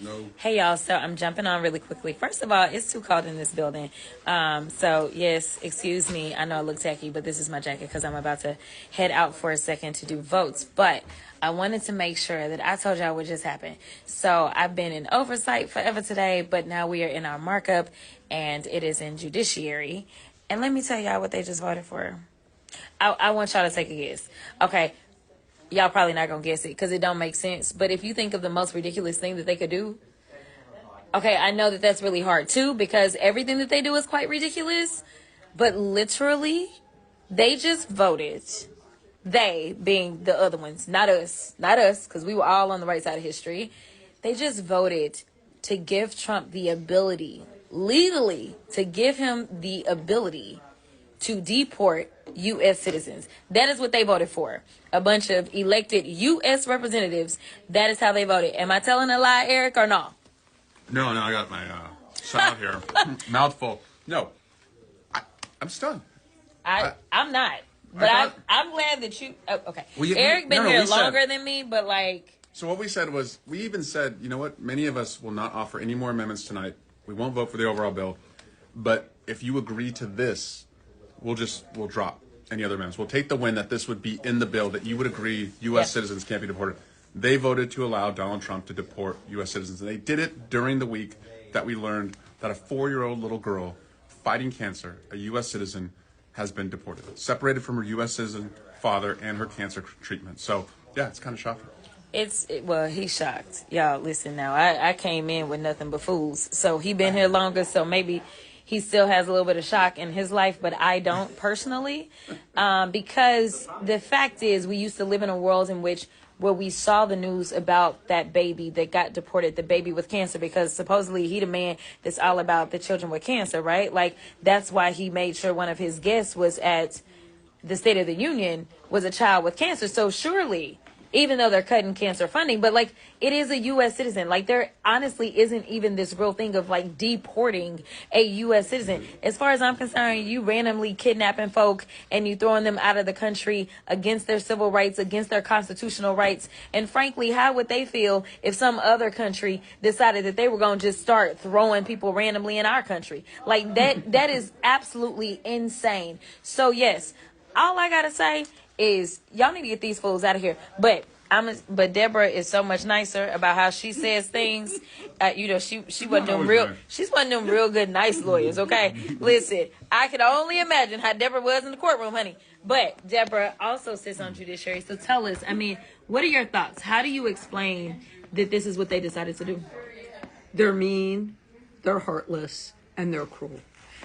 No. Hey y'all, so I'm jumping on really quickly. First of all, it's too cold in this building. So yes, excuse me. I know I look tacky, but this is my jacket because I'm about to head out for a second to do votes. But I wanted to make sure that I told y'all what just happened. So I've been in oversight forever today, but now we are in our markup and it is in judiciary. And let me tell y'all what they just voted for. I want y'all to take a guess. Okay. Y'all probably not gonna guess it because it don't make sense. But if you think of the most ridiculous thing that they could do, okay, I know that that's really hard too because everything that they do is quite ridiculous. But literally, they just voted. They being the other ones, not us, because we were all on the right side of history. They just voted to give Trump the ability, legally, to give him the ability to deport U.S. citizens. That is what they voted for. A bunch of elected U.S. representatives. That is how they voted. Am I telling a lie, Eric, or no? No, I got my salad here. Mouthful. No. I'm stunned. I'm not. But I'm glad that you... Oh, okay. Eric been here longer than me, but like... So what we said was, we even said, you know what? Many of us will not offer any more amendments tonight. We won't vote for the overall bill. But if you agree to this, we'll drop any other amendments. We'll take the win that this would be in the bill, that you would agree U.S. citizens can't be deported. They voted to allow Donald Trump to deport U.S. citizens. And they did it during the week that we learned that a 4-year-old little girl fighting cancer, a U.S. citizen, has been deported, separated from her U.S. citizen father and her cancer treatment. So, yeah, it's kind of shocking. Well, he's shocked. Y'all, listen now. I came in with nothing but fools. So he been here longer, so maybe he still has a little bit of shock in his life, but I don't personally. Because the fact is, we used to live in a world in which where we saw the news about that baby that got deported, the baby with cancer, because supposedly he the man that's all about the children with cancer, right? Like, that's why he made sure one of his guests was at the State of the Union was a child with cancer. So surely, even though they're cutting cancer funding, but like, it is a U.S. citizen. Like, there honestly isn't even this real thing of like deporting a U.S. citizen. As far as I'm concerned, you randomly kidnapping folk and you throwing them out of the country against their civil rights, against their constitutional rights. And frankly, how would they feel if some other country decided that they were going to just start throwing people randomly in our country? Like, that is absolutely insane. So yes, all I gotta say is y'all need to get these fools out of here. But Deborah is so much nicer about how she says things. She wasn't them real. She's one of them real good, nice lawyers. Okay, listen, I can only imagine how Deborah was in the courtroom, honey. But Deborah also sits on judiciary. So tell us, what are your thoughts? How do you explain that this is what they decided to do? They're mean, they're heartless, and they're cruel.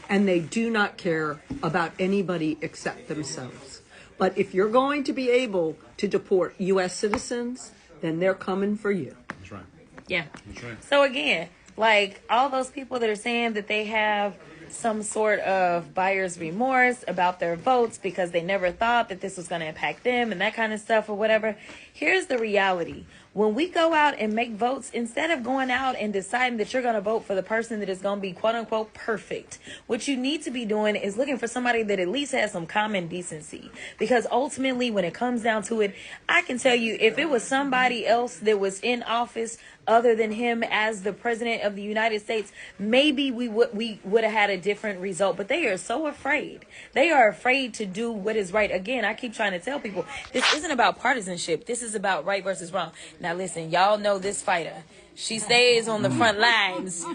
And they do not care about anybody except themselves. But if you're going to be able to deport U.S. citizens, then they're coming for you. That's right. Yeah. That's right. So again, like all those people that are saying that they have some sort of buyer's remorse about their votes because they never thought that this was going to impact them and that kind of stuff or whatever. Here's the reality. When we go out and make votes, instead of going out and deciding that you're going to vote for the person that is going to be quote unquote perfect, what you need to be doing is looking for somebody that at least has some common decency. Because ultimately, when it comes down to it, I can tell you, if it was somebody else that was in office other than him as the president of the United States, maybe we would have had a different result. But they are so afraid. They are afraid to do what is right. Again, I keep trying to tell people, this isn't about partisanship. This is about right versus wrong. Now, listen, y'all know this fighter. She stays on the front lines,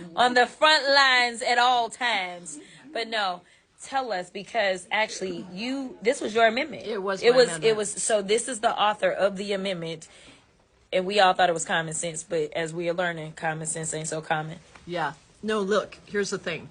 at all times. But no, tell us, because actually this was your amendment. It was my amendment. So this is the author of the amendment. And we all thought it was common sense, but as we are learning, common sense ain't so common. Yeah. No, look, here's the thing.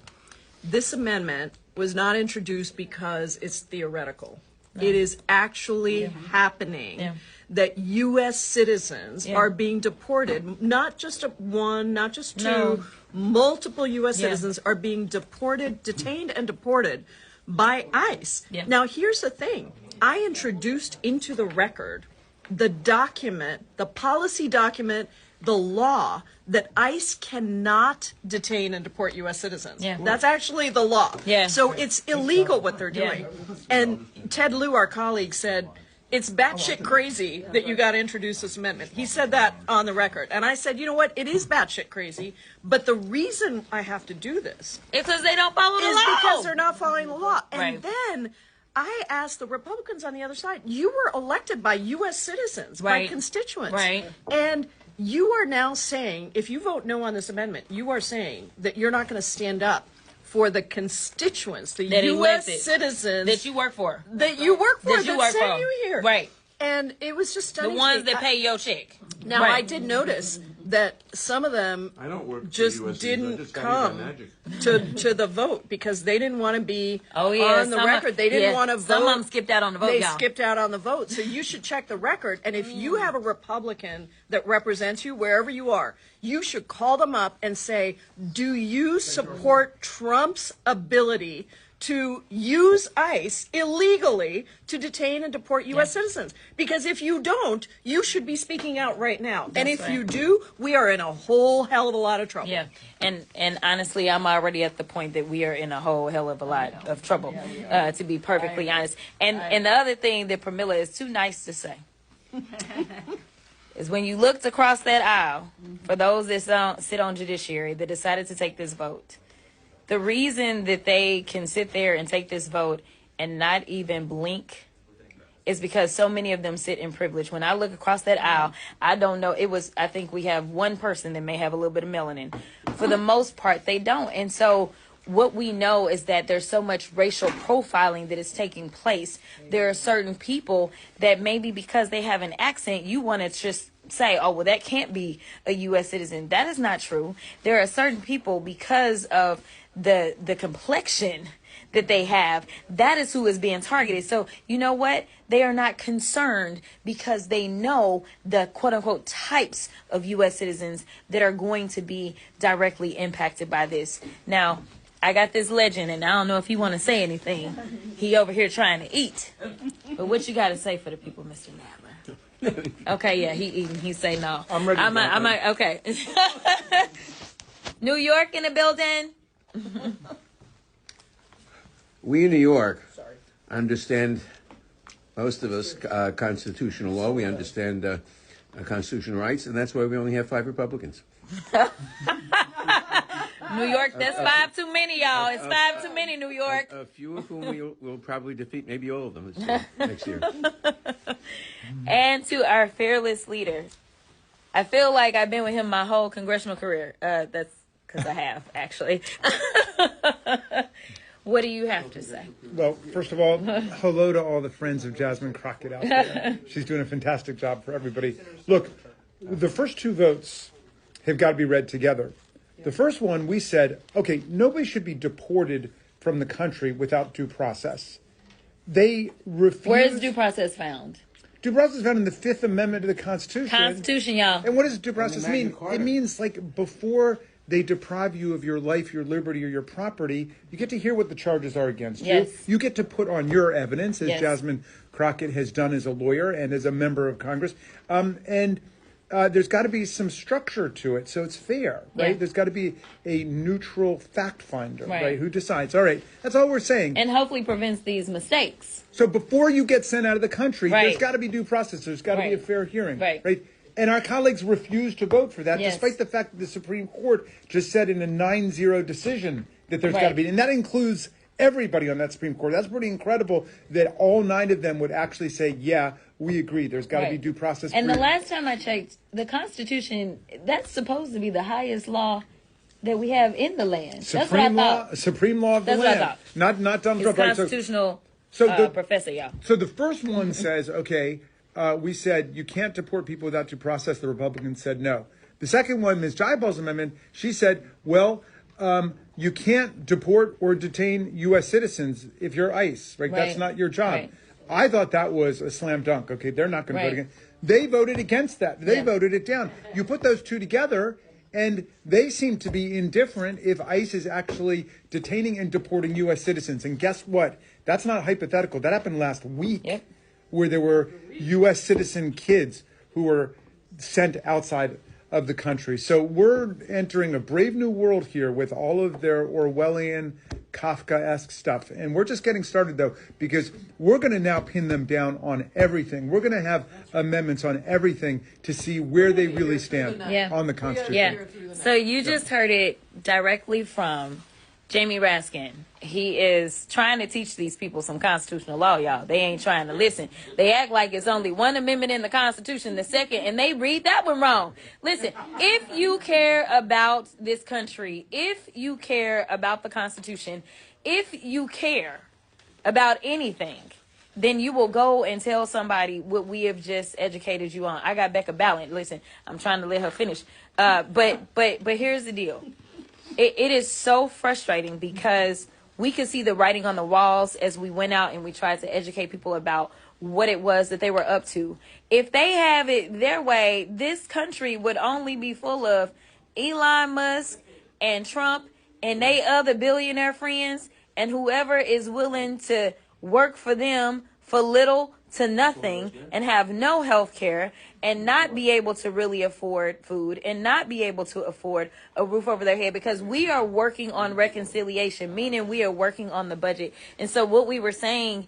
This amendment was not introduced because it's theoretical. No. It is actually happening. Yeah. That U.S. citizens are being deported, not just one, not just two, multiple U.S. citizens are being detained and deported by ICE. Yeah. Now, here's the thing. I introduced into the record the document, the policy document, the law that ICE cannot detain and deport U.S. citizens. Yeah. That's actually the law. Yeah. So it's illegal what they're doing. Yeah. And Ted Lieu, our colleague, said, it's batshit crazy that you got to introduce this amendment. He said that on the record. And I said, you know what? It is batshit crazy. But the reason I have to do this It's because they don't follow the is law. because they're not following the law. And Right. then I asked the Republicans on the other side, you were elected by U.S. citizens, by Right. constituents. Right. And you are now saying, if you vote no on this amendment, you are saying that you're not going to stand up for the constituents, the That U.S. elected, citizens that you work for. that you work for, That you that work send for. you here. Right. And it was just The stunning. to ones me. that pay your check. Now, Right. I did notice that some of them I don't work for just US didn't I just got here by come magic. to the vote because they didn't want to be Oh, yeah. on the some record. They didn't want to vote. Some of them skipped out on the vote, They y'all. skipped out on the vote. So you should check the record. And if you have a Republican that represents you wherever you are, you should call them up and say, do you support Trump's ability to use ICE illegally to detain and deport U.S. citizens? Because if you don't, you should be speaking out right now. And if you do, we are in a whole hell of a lot of trouble. Yeah, and honestly, I'm already at the point that we are in a whole hell of a lot of trouble, to be perfectly honest. And the other thing that Pramila is too nice to say is when you looked across that aisle, for those that sit on judiciary that decided to take this vote, the reason that they can sit there and take this vote and not even blink is because so many of them sit in privilege. When I look across that aisle, I don't know. I think we have one person that may have a little bit of melanin. For the most part, they don't. And so what we know is that there's so much racial profiling that is taking place. There are certain people that maybe because they have an accent, you want to just say, oh, well, that can't be a U.S. citizen. That is not true. There are certain people, because of the complexion that they have, that is who is being targeted. So you know what? They are not concerned because they know the quote unquote types of U.S. citizens that are going to be directly impacted by this. Now, I got this legend, and I don't know if you want to say anything. He over here trying to eat. But what you got to say for the people, Mr. Nadler? Okay, yeah, he eating. He say no. I'm ready. Okay. New York in the building. We in New York understand, most of us, constitutional law. We understand constitutional rights, and that's why we only have 5 Republicans. New York, that's 5 too many, y'all. It's 5 too many, New York. A few of whom we'll probably defeat, maybe all of them next year. And to our fearless leader. I feel like I've been with him my whole congressional career. That's because I have, actually. What do you have to say? Well, first of all, hello to all the friends of Jasmine Crockett out there. She's doing a fantastic job for everybody. Look, the first 2 votes have got to be read together. The first one, we said, okay, nobody should be deported from the country without due process. They refused. Where is due process found? Due process is found in the 5th Amendment to the Constitution. Constitution, y'all. And what does due process Magna mean? Carta. It means like before they deprive you of your life, your liberty, or your property, you get to hear what the charges are against Yes. you. You get to put on your evidence, as Yes. Jasmine Crockett has done as a lawyer and as a member of Congress. And there's got to be some structure to it, so it's fair, right? Yeah. There's got to be a neutral fact finder, Right. right? Who decides? All right, that's all we're saying. And hopefully prevents these mistakes. So before you get sent out of the country, Right. there's got to be due process. There's got to be a Right. fair hearing, Right. And our colleagues refused to vote for that, Yes. despite the fact that the Supreme Court just said in a 9-0 decision that there's got to Right. be, and that includes everybody on that Supreme Court. That's pretty incredible that all 9 of them would actually say, yeah, we agree. There's got to be Right. due process. And for the last time I checked, the Constitution, that's supposed to be the highest law that we have in the land. That's what I thought. Supreme law of the That's what I land. thought. Not Donald It's Trump. Right, so- constitutional so professor, y'all. So the first one says, okay, we said you can't deport people without due process. The Republicans said no. The second one, Ms. Jaibal's amendment, she said, well, you can't deport or detain U.S. citizens if you're ICE, right? That's Right. not your job. Right. I thought that was a slam dunk. Okay, they're not going to Right. vote again. They voted against that. They Yeah. voted it down. You put those 2 together, and they seem to be indifferent if ICE is actually detaining and deporting U.S. citizens. And guess what? That's not hypothetical. That happened last week, Yep. where there were U.S. citizen kids who were sent outside of the country. So we're entering a brave new world here with all of their Orwellian Kafka-esque stuff. And we're just getting started, though, because we're going to now pin them down on everything. We're going to have amendments on everything to see where they really stand on the Constitution. Yeah. So you just heard it directly from Jamie Raskin. He is trying to teach these people some constitutional law, y'all. They ain't trying to listen. They act like it's only one amendment in the Constitution, the second, and they read that one wrong. Listen, if you care about this country, if you care about the Constitution, if you care about anything, then you will go and tell somebody what we have just educated you on. I got Becca Ballant. Listen, I'm trying to let her finish. But here's the deal. It is so frustrating because we could see the writing on the walls as we went out and we tried to educate people about what it was that they were up to. If they have it their way, this country would only be full of Elon Musk and Trump and they other billionaire friends and whoever is willing to work for them for little to nothing and have no health care and not be able to really afford food and not be able to afford a roof over their head, because we are working on reconciliation, meaning we are working on the budget. And so what we were saying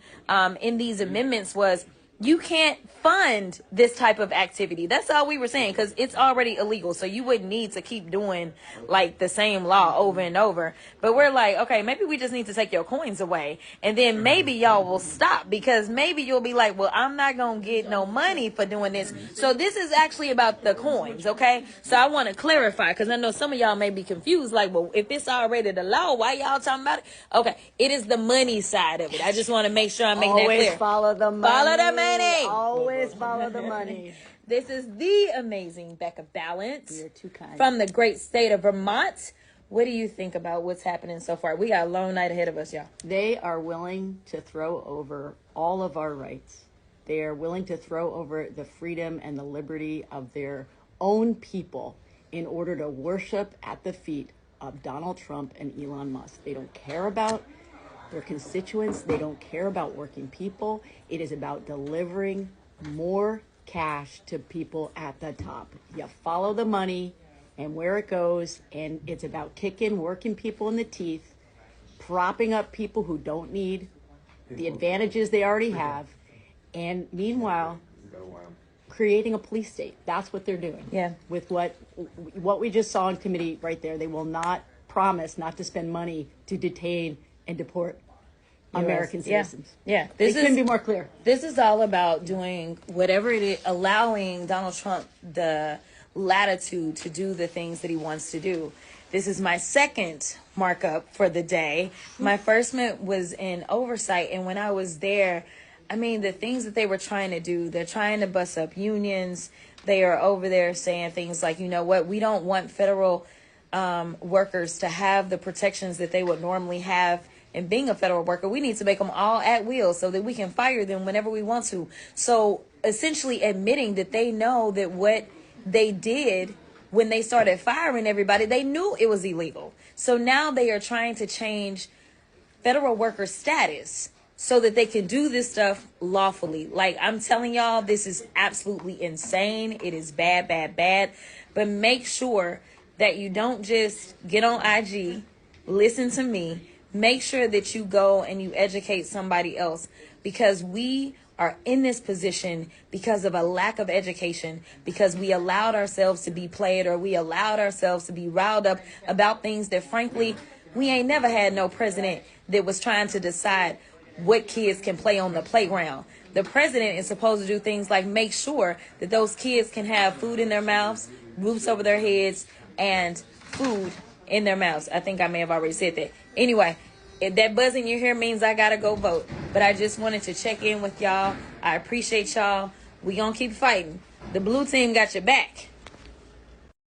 in these amendments was you can't fund this type of activity. That's all we were saying, because it's already illegal. So you wouldn't need to keep doing like the same law over and over. But we're like, okay, maybe we just need to take your coins away. And then maybe y'all will stop, because maybe you'll be like, well, I'm not going to get no money for doing this. So this is actually about the coins, okay? So I want to clarify, because I know some of y'all may be confused. Like, well, if it's already the law, why y'all talking about it? Okay, it is the money side of it. I just want to make sure I make that clear. Always follow the money. Follow the money. Always follow the money. This is the amazing Becca Ballant. You're too kind. From the great state of Vermont. What do you think about what's happening so far? We got a long night ahead of us, y'all. They are willing to throw over all of our rights. They are willing to throw over the freedom and the liberty of their own people in order to worship at the feet of Donald Trump and Elon Musk. They don't care about their constituents. They don't care about working people. It is about delivering more cash to people at the top. You follow the money and where it goes, and it's about kicking working people in the teeth, propping up people who don't need the advantages they already have, and meanwhile, creating a police state. That's what they're doing. Yeah. With what we just saw in committee right there. They will not promise not to spend money to detain and deport American citizens. Yeah. This couldn't be more clear. This is all about doing whatever it is, allowing Donald Trump the latitude to do the things that he wants to do. This is my second markup for the day. My first was in oversight, and when I was there, I mean, the things that they were trying to do, they're trying to bust up unions. They are over there saying things like, you know what, we don't want federal workers to have the protections that they would normally have in being a federal worker. We need to make them all at will so that we can fire them whenever we want to. So essentially admitting that they know that what they did when they started firing everybody, they knew it was illegal. So now they are trying to change federal worker status so that they can do this stuff lawfully. Like, I'm telling y'all, this is absolutely insane. It is bad, bad, bad. But make sure that you don't just get on IG, listen to me. Make sure that you go and you educate somebody else, because we are in this position because of a lack of education, because we allowed ourselves to be played, or we allowed ourselves to be riled up about things that, frankly, we ain't never had no president that was trying to decide what kids can play on the playground. The president is supposed to do things like make sure that those kids can have food in their mouths, roofs over their heads, and food in their mouths. I think I may have already said that. Anyway, if that buzzing you hear means I gotta go vote. But I just wanted to check in with y'all. I appreciate y'all. We gonna keep fighting. The blue team got your back.